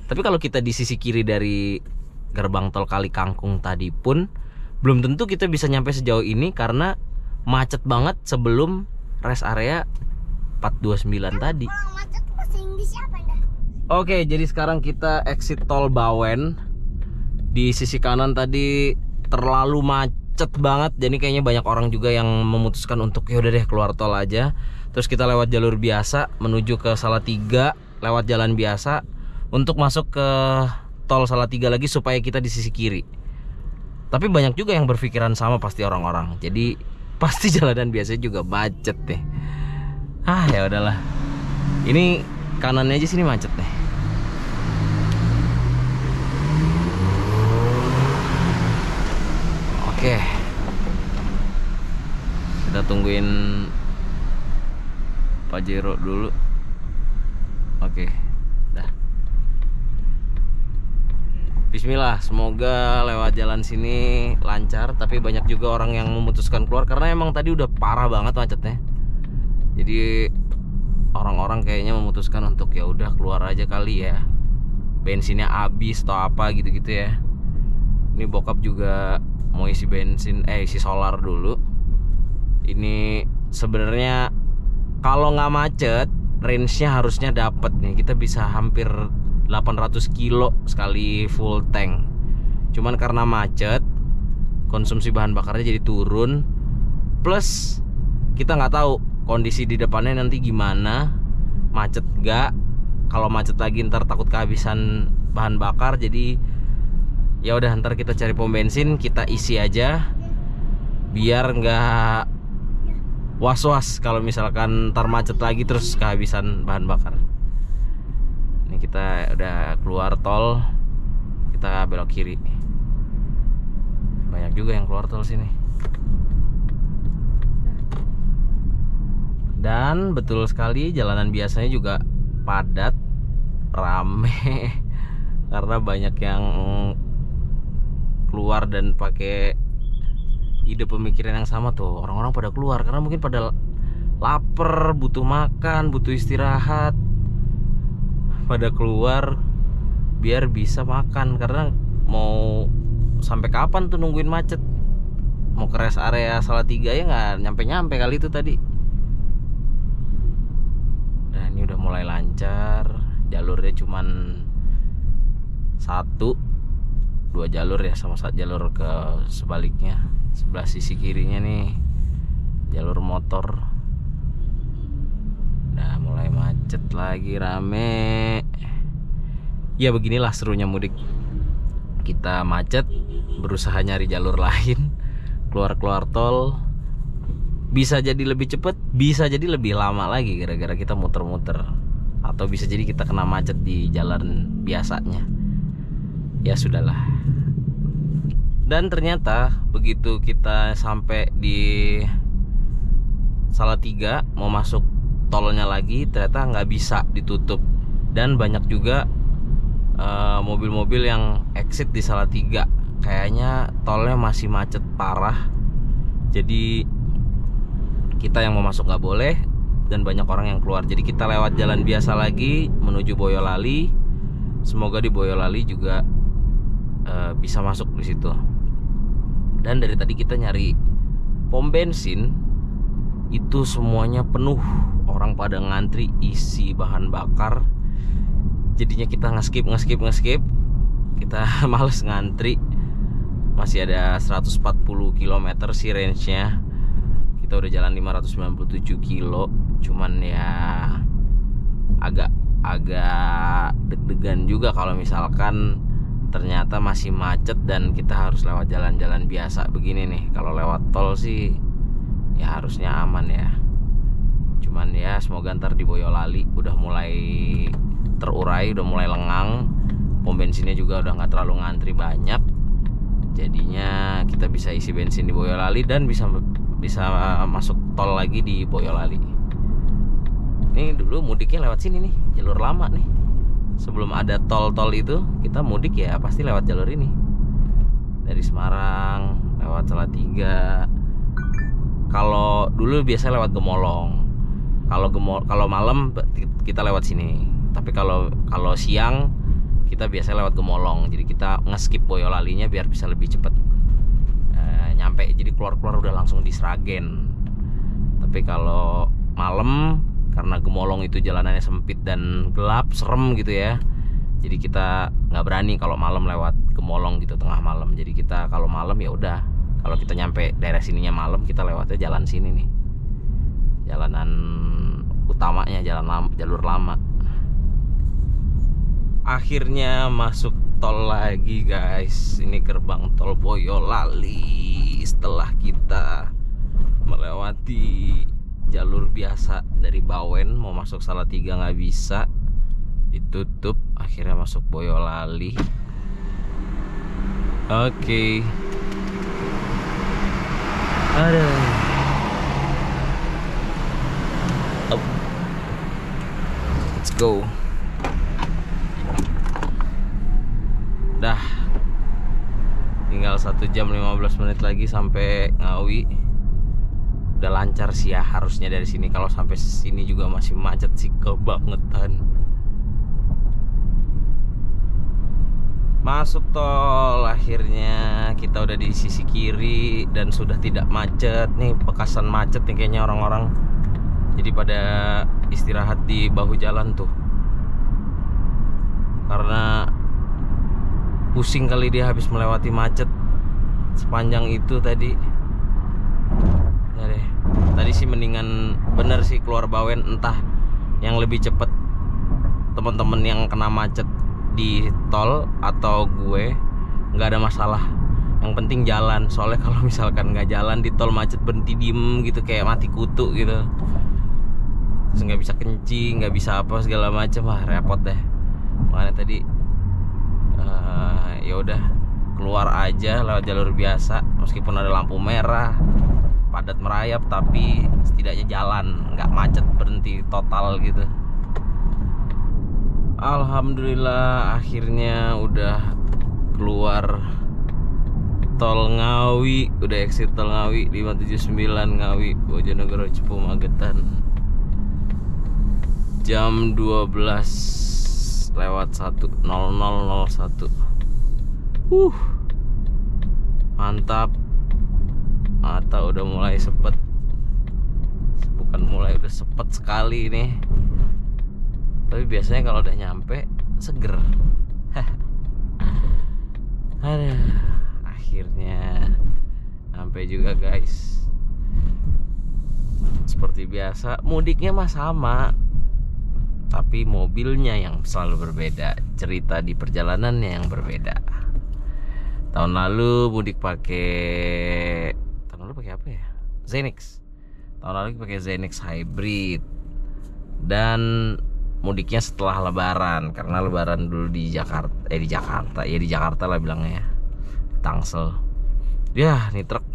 Tapi kalau kita di sisi kiri dari gerbang tol Kali Kangkung tadi pun belum tentu kita bisa nyampe sejauh ini karena macet banget sebelum rest area 429 tadi. Orang macet bahasa Inggris apa dah? Oke, jadi sekarang kita exit tol Bawen. Di sisi kanan tadi terlalu macet banget, jadi kayaknya banyak orang juga yang memutuskan untuk yaudah deh keluar tol aja. Terus kita lewat jalur biasa menuju ke Salatiga, lewat jalan biasa untuk masuk ke tol Salatiga lagi supaya kita di sisi kiri. Tapi banyak juga yang berpikiran sama pasti orang-orang. Jadi pasti jalanan biasanya juga macet deh. Ah, ya udahlah. Ini kanannya aja sini macet nih. Oke. Kita tungguin Pak Jero dulu. Oke. Dah. Bismillah, semoga lewat jalan sini lancar. Tapi banyak juga orang yang memutuskan keluar karena emang tadi udah parah banget macetnya. Jadi orang-orang kayaknya memutuskan untuk ya udah keluar aja kali ya. Bensinnya habis atau apa gitu-gitu ya. Ini bokap juga mau isi bensin, isi solar dulu. Ini sebenarnya kalau nggak macet, range-nya harusnya dapat nih. Kita bisa hampir 800 kilo sekali full tank. Cuman karena macet, konsumsi bahan bakarnya jadi turun. Plus kita nggak tahu kondisi di depannya nanti gimana, macet gak. Kalau macet lagi ntar takut kehabisan bahan bakar. Jadi ya udah, ntar kita cari pom bensin, kita isi aja biar nggak was-was kalau misalkan ntar macet lagi terus kehabisan bahan bakar. Ini kita udah keluar tol, kita belok kiri. Banyak juga yang keluar tol sini. Dan betul sekali, jalanan biasanya juga padat, rame karena banyak yang keluar dan pakai ide pemikiran yang sama tuh. Orang-orang pada keluar karena mungkin pada lapar, butuh makan, butuh istirahat. Pada keluar biar bisa makan, karena mau sampai kapan tuh nungguin macet. Mau ke rest area Salatiga ya nggak nyampe-nyampe kali itu tadi. Dan ini udah mulai lancar, jalurnya cuman satu 2 jalur ya, sama satu jalur ke sebaliknya. Sebelah sisi kirinya nih jalur motor. Nah, mulai macet lagi, rame. Ya beginilah serunya mudik. Kita macet, berusaha nyari jalur lain, keluar tol. Bisa jadi lebih cepat, bisa jadi lebih lama lagi gara-gara kita muter-muter. Atau bisa jadi kita kena macet di jalan biasanya. Ya sudahlah. Dan ternyata begitu kita sampai di Salatiga mau masuk tolnya lagi, ternyata nggak bisa, ditutup. Dan banyak juga mobil-mobil yang exit di Salatiga. Kayaknya tolnya masih macet parah. Jadi kita yang mau masuk nggak boleh, dan banyak orang yang keluar. Jadi kita lewat jalan biasa lagi menuju Boyolali. Semoga di Boyolali juga bisa masuk di situ. Dan dari tadi kita nyari pom bensin, itu semuanya penuh, orang pada ngantri isi bahan bakar. Jadinya kita ngeskip. Kita males ngantri. Masih ada 140 km sih range-nya. Kita udah jalan 597 kilo. Cuman ya agak deg-degan juga kalau misalkan ternyata masih macet dan kita harus lewat jalan-jalan biasa begini nih. Kalau lewat tol sih ya harusnya aman ya. Cuman ya semoga ntar di Boyolali udah mulai terurai, udah mulai lengang. Pom bensinnya juga udah nggak terlalu ngantri banyak. Jadinya kita bisa isi bensin di Boyolali dan bisa masuk tol lagi di Boyolali. Ini dulu mudiknya lewat sini nih, jalur lama nih. Sebelum ada tol-tol itu, kita mudik ya pasti lewat jalur ini. Dari Semarang lewat Salatiga. Kalau dulu biasa lewat Gemolong. Kalau malam kita lewat sini. Tapi kalau siang kita biasa lewat Gemolong. Jadi kita ngeskip Boyolalinya biar bisa lebih cepat nyampe. Jadi keluar udah langsung di Sragen. Tapi kalau malam, karena Gemolong itu jalanannya sempit dan gelap, serem gitu ya. Jadi kita nggak berani kalau malam lewat Gemolong gitu tengah malam. Jadi kita kalau malam ya udah, kalau kita nyampe daerah sininya malam, kita lewatnya jalan sini nih, jalanan utamanya, jalur lama. Akhirnya masuk tol lagi guys. Ini gerbang tol Boyolali. Setelah kita melewati jalur biasa dari Bawen mau masuk Salatiga nggak bisa, ditutup. Akhirnya masuk Boyolali. Oke. Aduh. Up. Let's go. Dah. Tinggal 1 jam 15 menit lagi sampai Ngawi. Udah lancar sih ya harusnya dari sini. Kalau sampai sini juga masih macet sih kebangetan. Masuk tol akhirnya, kita udah di sisi kiri dan sudah tidak macet. Nih bekasan macet nih kayaknya orang-orang. Jadi pada istirahat di bahu jalan tuh. Karena pusing kali dia habis melewati macet sepanjang itu tadi. Deh. Tadi sih mendingan bener sih keluar Bawen, entah yang lebih cepet teman-teman yang kena macet di tol atau gue, nggak ada masalah. Yang penting jalan. Soalnya kalau misalkan nggak jalan di tol macet, berhenti diem gitu kayak mati kutu gitu. Terus nggak bisa kencing, nggak bisa apa segala macam, repot deh. Makanya tadi ya udah keluar aja lewat jalur biasa, meskipun ada lampu merah, padat merayap, tapi setidaknya jalan, nggak macet, berhenti total gitu. Alhamdulillah akhirnya udah keluar tol Ngawi, udah exit tol Ngawi 579 Ngawi Bojonegoro Cepu Magetan. Jam 12 lewat 1:00:01. Mantap. Mata udah mulai sepet. Bukan mulai, udah sepet sekali nih. Tapi biasanya kalau udah nyampe seger. Aduh, akhirnya sampai juga guys. Seperti biasa mudiknya mah sama, tapi mobilnya yang selalu berbeda, cerita di perjalanannya yang berbeda. Tahun lalu mudik pakai apa ya? Zenix. Tahun lalu pakai Zenix Hybrid. Dan mudiknya setelah Lebaran, karena Lebaran dulu di Jakarta lah bilangnya ya, Tangsel. Ya, nih truk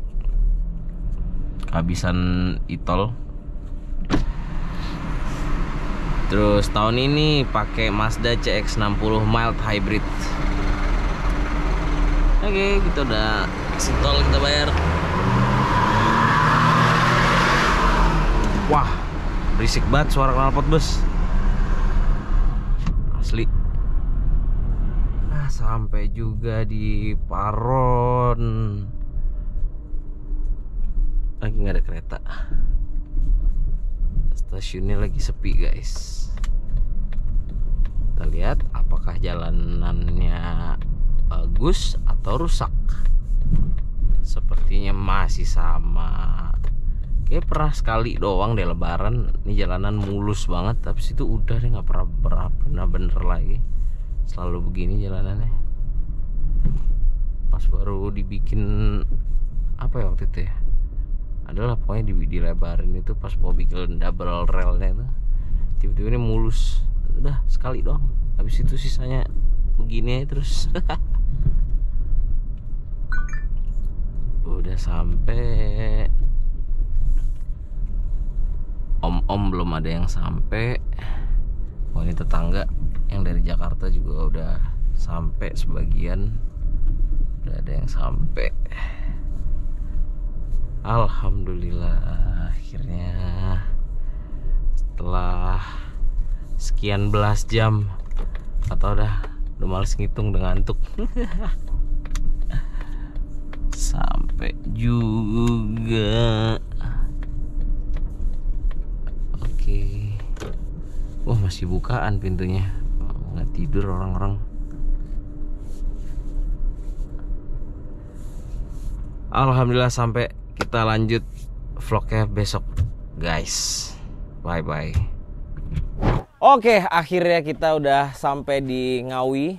kehabisan e-tol. Terus tahun ini pakai Mazda CX-60 mild hybrid. Oke, kita udah tol, kita bayar. Wah, berisik banget suara knalpot bus. Asli. Nah, sampai juga di Paron. Lagi nggak ada kereta. Stasiunnya lagi sepi guys. Kita lihat apakah jalanannya bagus atau rusak. Sepertinya masih sama. Kayak pernah sekali doang deh Lebaran ini jalanan mulus banget, tapi situ udah deh nggak pernah bener lagi. Selalu begini jalanannya. Pas baru dibikin apa ya waktu itu ya? Adalah pokoknya dilebarin itu pas mau bikin double railnya itu tiba-tiba ini mulus, udah sekali doang, habis itu sisanya begini terus. Udah sampai, om belum ada yang sampai. Oh, ini tetangga yang dari Jakarta juga udah sampai sebagian, udah ada yang sampai. Alhamdulillah akhirnya setelah sekian belas jam, atau udah males ngitung, udah ngantuk. Sampai juga. Oke. Wah, masih bukaan pintunya, nggak tidur orang-orang. Alhamdulillah sampai. Kita lanjut vlognya besok guys. Bye bye. Oke, akhirnya kita udah sampai di Ngawi,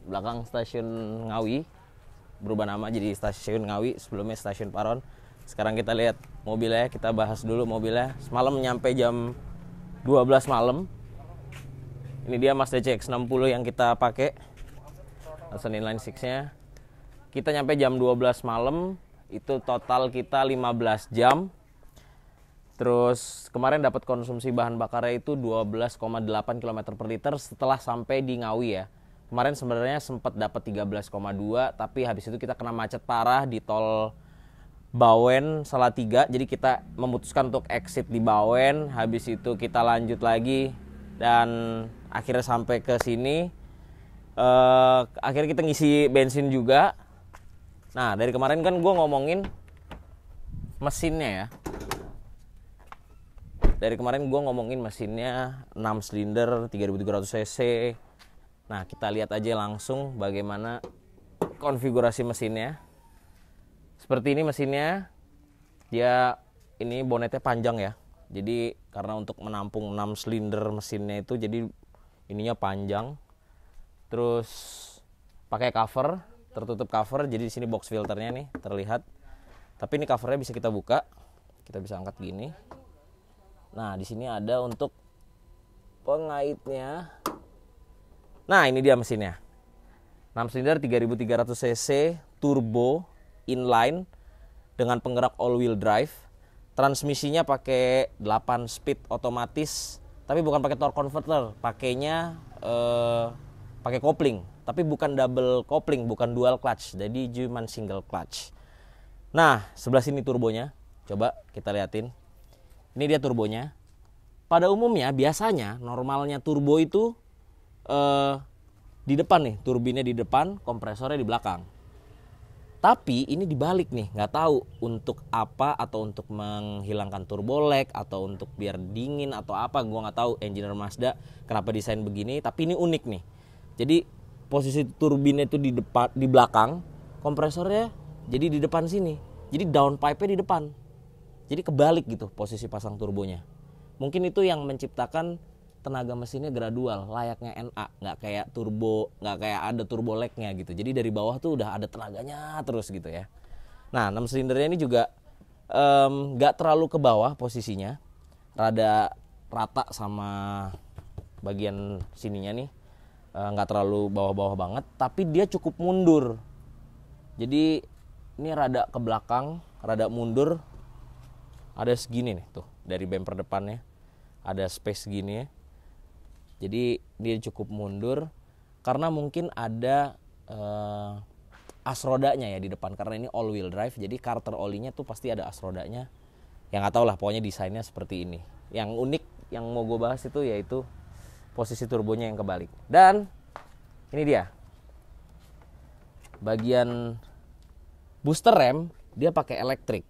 belakang stasiun Ngawi. Berubah nama jadi stasiun Ngawi, sebelumnya stasiun Paron. Sekarang kita lihat mobilnya, kita bahas dulu mobilnya. Semalam nyampe jam 12 malam. Ini dia Mazda CX-60 yang kita pakai, Lawson Inline 6-nya. Kita nyampe jam 12 malam. Itu total kita 15 jam. Terus kemarin dapat konsumsi bahan bakarnya itu 12,8 km per liter setelah sampai di Ngawi ya. Kemarin sebenarnya sempat dapat 13,2, tapi habis itu kita kena macet parah di tol Bawen Salatiga. Jadi kita memutuskan untuk exit di Bawen, habis itu kita lanjut lagi dan akhirnya sampai ke sini. Akhirnya kita ngisi bensin juga. Nah, dari kemarin kan gue ngomongin mesinnya ya. Dari kemarin gue ngomongin mesinnya 6 silinder 3300 cc. Nah, kita lihat aja langsung bagaimana konfigurasi mesinnya. Seperti ini mesinnya. Dia ini bonetnya panjang ya. Jadi karena untuk menampung 6 silinder mesinnya itu, jadi ininya panjang. Terus pakai cover, tertutup cover, jadi di sini box filternya nih terlihat. Tapi ini covernya bisa kita buka, kita bisa angkat gini. Nah, di sini ada untuk pengaitnya. Nah, ini dia mesinnya. 6 silinder 3300 cc, turbo, inline dengan penggerak all wheel drive. Transmisinya pakai 8 speed otomatis, tapi bukan pakai torque converter, pakainya pakai kopling. Tapi bukan double kopling, bukan dual clutch, jadi cuma single clutch. Nah, sebelah sini turbonya, coba kita liatin. Ini dia turbonya. Pada umumnya, biasanya normalnya turbo itu di depan nih, turbinnya di depan, kompresornya di belakang. Tapi ini dibalik nih, nggak tahu untuk apa, atau untuk menghilangkan turbo lag, atau untuk biar dingin atau apa, gua nggak tahu engineer Mazda kenapa desain begini. Tapi ini unik nih. Jadi posisi turbinnya itu di depan, di belakang, kompresornya jadi di depan sini. Jadi downpipe-nya di depan. Jadi kebalik gitu posisi pasang turbonya. Mungkin itu yang menciptakan tenaga mesinnya gradual, layaknya NA, nggak kayak turbo, nggak kayak ada turbo lag-nya gitu. Jadi dari bawah tuh udah ada tenaganya terus gitu ya. Nah, 6 silindernya ini juga nggak terlalu ke bawah posisinya, rada rata sama bagian sininya nih, nggak terlalu bawah-bawah banget, tapi dia cukup mundur. Jadi ini rada ke belakang, rada mundur, ada segini nih tuh dari bumper depannya, ada space segini ya. Jadi dia cukup mundur karena mungkin ada as rodanya ya di depan, karena ini all wheel drive, jadi karter olinya tuh pasti ada as rodanya. Yang nggak tahu lah, pokoknya desainnya seperti ini. Yang unik yang mau gue bahas itu yaitu posisi turbonya yang kebalik. Dan ini dia bagian booster rem, dia pakai elektrik.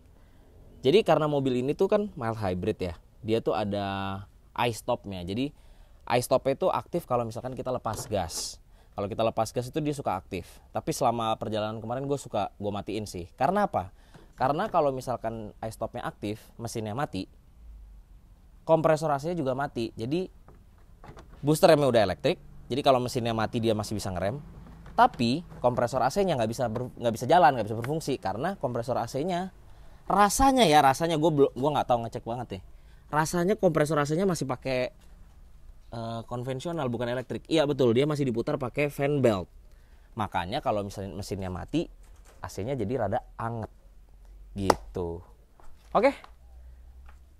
Jadi karena mobil ini tuh kan mild hybrid ya, dia tuh ada i-stopnya. Jadi i-stopnya itu aktif kalau misalkan kita lepas gas. Kalau kita lepas gas itu dia suka aktif. Tapi selama perjalanan kemarin gue matiin sih. Karena apa? Karena kalau misalkan i-stopnya aktif, mesinnya mati, kompresor AC-nya juga mati. Jadi booster remnya udah elektrik. Jadi kalau mesinnya mati dia masih bisa ngerem. Tapi kompresor AC-nya nggak bisa jalan, nggak bisa berfungsi karena kompresor AC-nya rasanya gue nggak tahu, ngecek banget ya. Rasanya kompresor AC-nya masih pakai konvensional, bukan elektrik. Iya betul, dia masih diputar pakai fan belt. Makanya kalau misalnya mesinnya mati, AC-nya jadi rada anget gitu. Oke,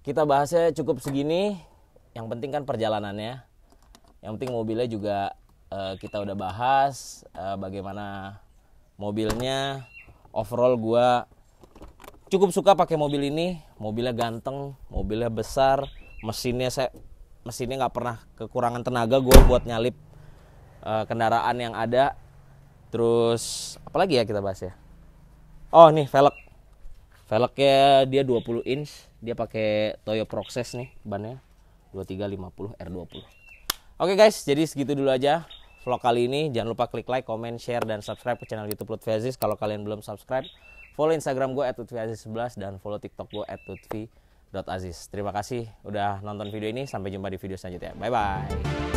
kita bahasnya cukup segini. Yang penting kan perjalanannya. Yang penting mobilnya juga kita udah bahas bagaimana mobilnya. Overall gue cukup suka pakai mobil ini. Mobilnya ganteng, mobilnya besar, mesinnya nggak pernah kekurangan tenaga gue buat nyalip kendaraan yang ada. Terus apalagi ya kita bahas ya. Oh nih velgnya dia 20 inch, dia pakai Toyo Proxes nih bannya 2350 R20. Oke guys, jadi segitu dulu aja vlog kali ini. Jangan lupa klik like, comment, share, dan subscribe ke channel YouTube Lutfi Aziz. Kalau kalian belum subscribe, follow Instagram gue @lutfiaziz11 dan follow TikTok gue @lutfi.aziz. Terima kasih udah nonton video ini. Sampai jumpa di video selanjutnya. Bye bye.